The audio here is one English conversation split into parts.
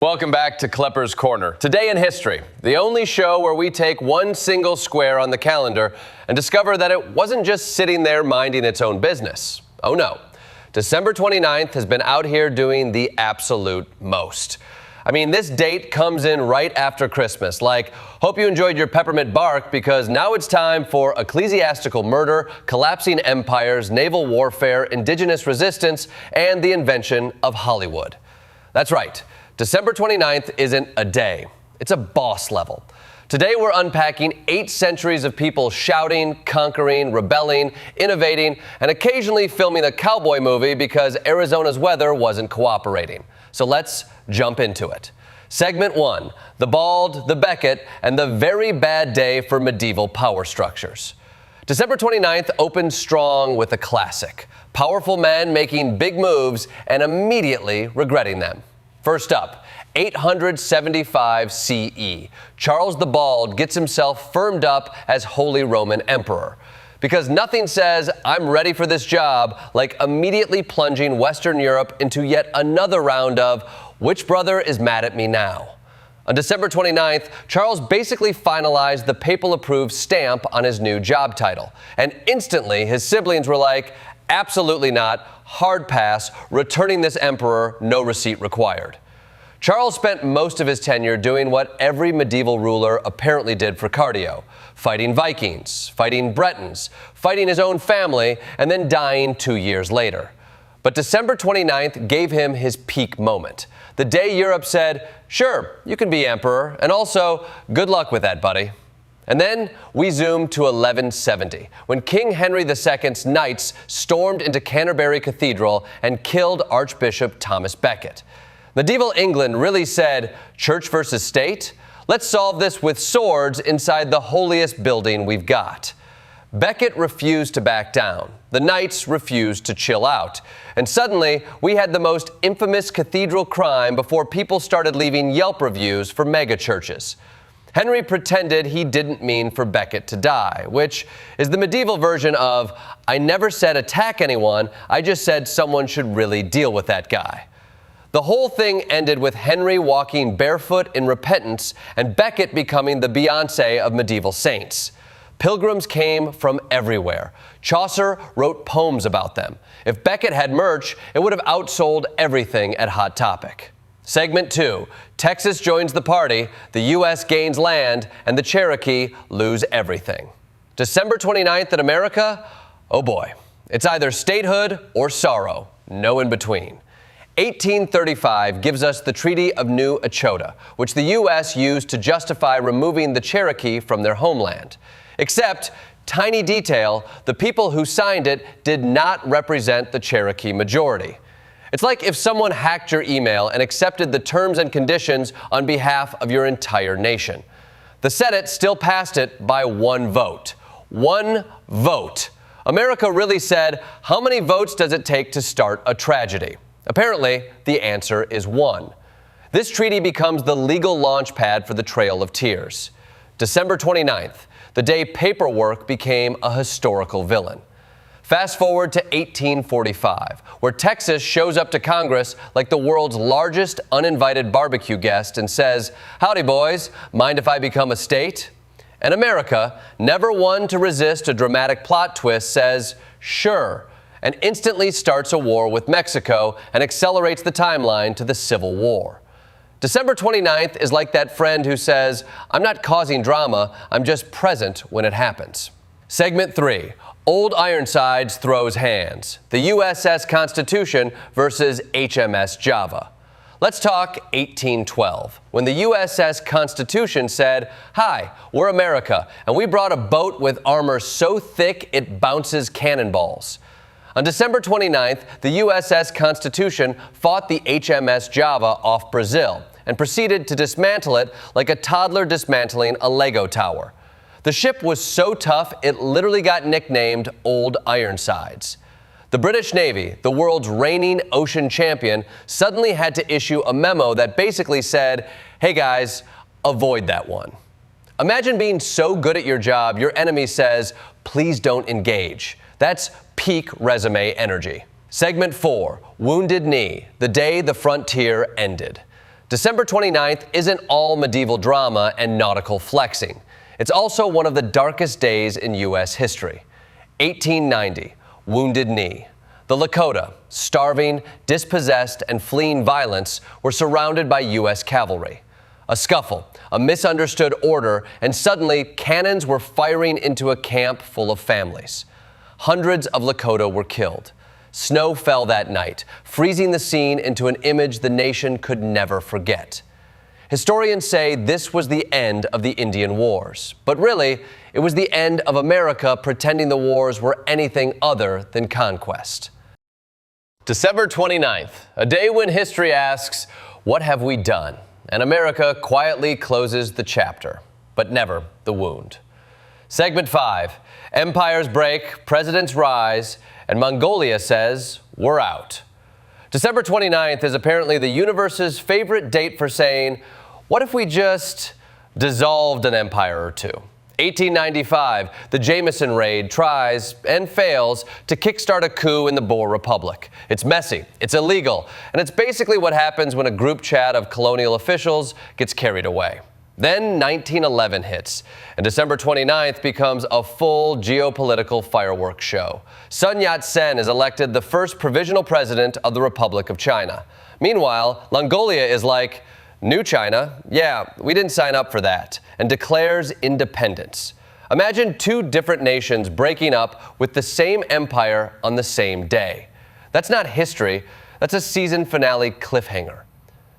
Welcome back to Klepper's Corner. Today in history, the only show where we take one single square on the calendar and discover that it wasn't just sitting there minding its own business. Oh no. December 29th has been out here doing the absolute most. I mean, this date comes in right after Christmas. Like, hope you enjoyed your peppermint bark, because now it's time for ecclesiastical murder, collapsing empires, naval warfare, indigenous resistance, and the invention of Hollywood. That's right. December 29th isn't a day. It's a boss level. Today we're unpacking 8 centuries of people shouting, conquering, rebelling, innovating, and occasionally filming a cowboy movie because Arizona's weather wasn't cooperating. So let's jump into it. Segment 1, the bald, the Beckett, and the very bad day for medieval power structures. December 29th opened strong with a classic. Powerful men making big moves and immediately regretting them. First up, 875 CE. Charles the Bald gets himself firmed up as Holy Roman Emperor. Because nothing says, I'm ready for this job, like immediately plunging Western Europe into yet another round of, which brother is mad at me now? On December 29th, Charles basically finalized the papal-approved stamp on his new job title. And instantly, his siblings were like, absolutely not, hard pass, returning this emperor, no receipt required. Charles spent most of his tenure doing what every medieval ruler apparently did for cardio: fighting Vikings, fighting Bretons, fighting his own family, and then dying 2 years later. But December 29th gave him his peak moment. The day Europe said, sure, you can be emperor, and also, good luck with that, buddy. And then we zoom to 1170, when King Henry II's knights stormed into Canterbury Cathedral and killed Archbishop Thomas Becket. Medieval England really said, church versus state? Let's solve this with swords inside the holiest building we've got. Becket refused to back down. The knights refused to chill out. And suddenly, we had the most infamous cathedral crime before people started leaving Yelp reviews for megachurches. Henry pretended he didn't mean for Becket to die, which is the medieval version of, I never said attack anyone, I just said someone should really deal with that guy. The whole thing ended with Henry walking barefoot in repentance and Becket becoming the Beyoncé of medieval saints. Pilgrims came from everywhere. Chaucer wrote poems about them. If Becket had merch, it would have outsold everything at Hot Topic. Segment 2, Texas joins the party, the U.S. gains land, and the Cherokee lose everything. December 29th in America? Oh boy. It's either statehood or sorrow, no in between. 1835 gives us the Treaty of New Echota, which the U.S. used to justify removing the Cherokee from their homeland. Except, tiny detail, the people who signed it did not represent the Cherokee majority. It's like if someone hacked your email and accepted the terms and conditions on behalf of your entire nation. The Senate still passed it by 1 vote. 1 vote. America really said, how many votes does it take to start a tragedy? Apparently, the answer is 1. This treaty becomes the legal launch pad for the Trail of Tears. December 29th, the day paperwork became a historical villain. Fast forward to 1845, where Texas shows up to Congress like the world's largest uninvited barbecue guest and says, howdy boys, mind if I become a state? And America, never one to resist a dramatic plot twist, says, sure, and instantly starts a war with Mexico and accelerates the timeline to the Civil War. December 29th is like that friend who says, I'm not causing drama, I'm just present when it happens. Segment 3, Old Ironsides throws hands. The USS Constitution versus HMS Java. Let's talk 1812, when the USS Constitution said, hi, we're America, and we brought a boat with armor so thick it bounces cannonballs. On December 29th, the USS Constitution fought the HMS Java off Brazil and proceeded to dismantle it like a toddler dismantling a Lego tower. The ship was so tough, it literally got nicknamed Old Ironsides. The British Navy, the world's reigning ocean champion, suddenly had to issue a memo that basically said, hey guys, avoid that one. Imagine being so good at your job, your enemy says, please don't engage. That's peak resume energy. Segment 4, Wounded Knee, the day the frontier ended. December 29th isn't all medieval drama and nautical flexing. It's also one of the darkest days in U.S. history. 1890, Wounded Knee. The Lakota, starving, dispossessed, and fleeing violence, were surrounded by U.S. cavalry. A scuffle, a misunderstood order, and suddenly cannons were firing into a camp full of families. Hundreds of Lakota were killed. Snow fell that night, freezing the scene into an image the nation could never forget. Historians say this was the end of the Indian Wars, but really, it was the end of America pretending the wars were anything other than conquest. December 29th, a day when history asks, what have we done? And America quietly closes the chapter, but never the wound. Segment 5, empires break, presidents rise, and Mongolia says, we're out. December 29th is apparently the universe's favorite date for saying, what if we just dissolved an empire or two? 1895, the Jameson raid tries and fails to kickstart a coup in the Boer Republic. It's messy, it's illegal, and it's basically what happens when a group chat of colonial officials gets carried away. Then 1911 hits, and December 29th becomes a full geopolitical fireworks show. Sun Yat-sen is elected the first provisional president of the Republic of China. Meanwhile, Mongolia is like, new China? Yeah, we didn't sign up for that, and declares independence. Imagine two different nations breaking up with the same empire on the same day. That's not history, that's a season finale cliffhanger.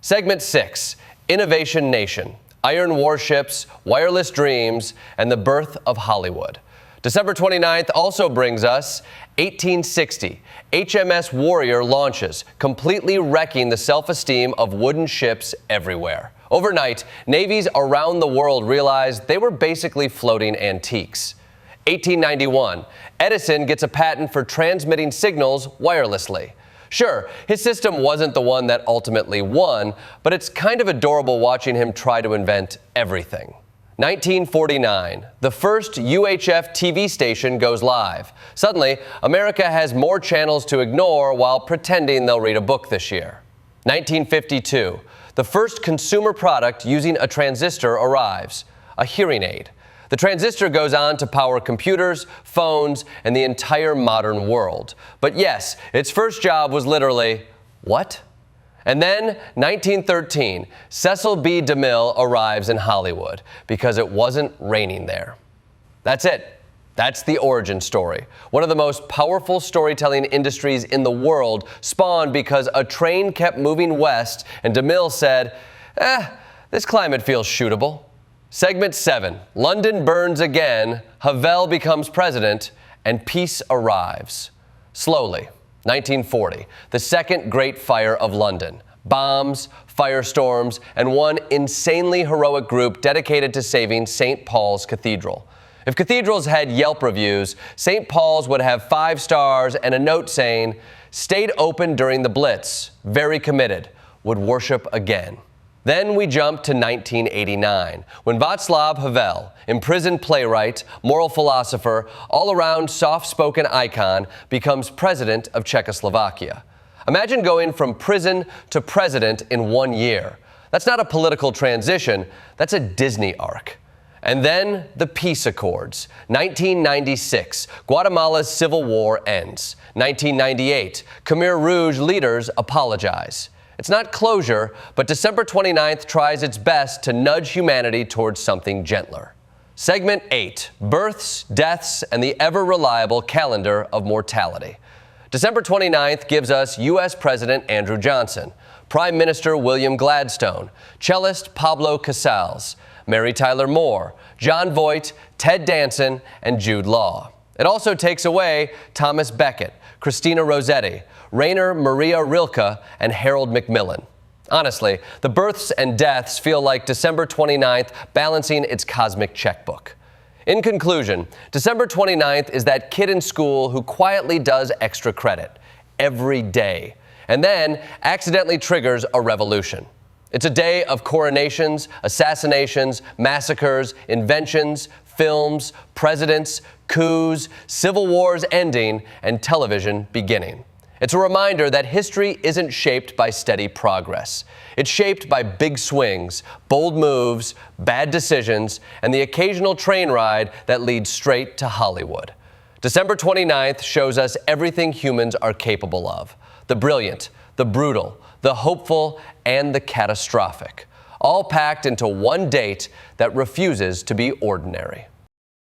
Segment 6, Innovation Nation. Iron warships, wireless dreams, and the birth of Hollywood. December 29th also brings us 1860. HMS Warrior launches, completely wrecking the self-esteem of wooden ships everywhere. Overnight, navies around the world realized they were basically floating antiques. 1891, Edison gets a patent for transmitting signals wirelessly. Sure, his system wasn't the one that ultimately won, but it's kind of adorable watching him try to invent everything. 1949, the first UHF TV station goes live. Suddenly, America has more channels to ignore while pretending they'll read a book this year. 1952, the first consumer product using a transistor arrives, a hearing aid. The transistor goes on to power computers, phones, and the entire modern world. But yes, its first job was literally, what? And then, 1913, Cecil B. DeMille arrives in Hollywood because it wasn't raining there. That's it. That's the origin story. One of the most powerful storytelling industries in the world spawned because a train kept moving west and DeMille said, this climate feels shootable. Segment 7, London burns again, Havel becomes president, and peace arrives. Slowly, 1940, the second Great Fire of London. Bombs, firestorms, and one insanely heroic group dedicated to saving St. Paul's Cathedral. If cathedrals had Yelp reviews, St. Paul's would have 5 stars and a note saying, stayed open during the Blitz, very committed, would worship again. Then we jump to 1989, when Václav Havel, imprisoned playwright, moral philosopher, all-around soft-spoken icon, becomes president of Czechoslovakia. Imagine going from prison to president in 1 year. That's not a political transition, that's a Disney arc. And then the peace accords. 1996, Guatemala's civil war ends. 1998, Khmer Rouge leaders apologize. It's not closure, but December 29th tries its best to nudge humanity towards something gentler. Segment 8, Births, Deaths, and the ever-reliable calendar of mortality. December 29th gives us U.S. President Andrew Johnson, Prime Minister William Gladstone, cellist Pablo Casals, Mary Tyler Moore, Jon Voight, Ted Danson, and Jude Law. It also takes away Thomas Becket, Christina Rossetti, Rainer Maria Rilke, and Harold Macmillan. Honestly, the births and deaths feel like December 29th balancing its cosmic checkbook. In conclusion, December 29th is that kid in school who quietly does extra credit every day and then accidentally triggers a revolution. It's a day of coronations, assassinations, massacres, inventions, films, presidents, coups, civil wars ending, and television beginning. It's a reminder that history isn't shaped by steady progress. It's shaped by big swings, bold moves, bad decisions, and the occasional train ride that leads straight to Hollywood. December 29th shows us everything humans are capable of: the brilliant, the brutal, the hopeful, and the catastrophic, all packed into one date that refuses to be ordinary.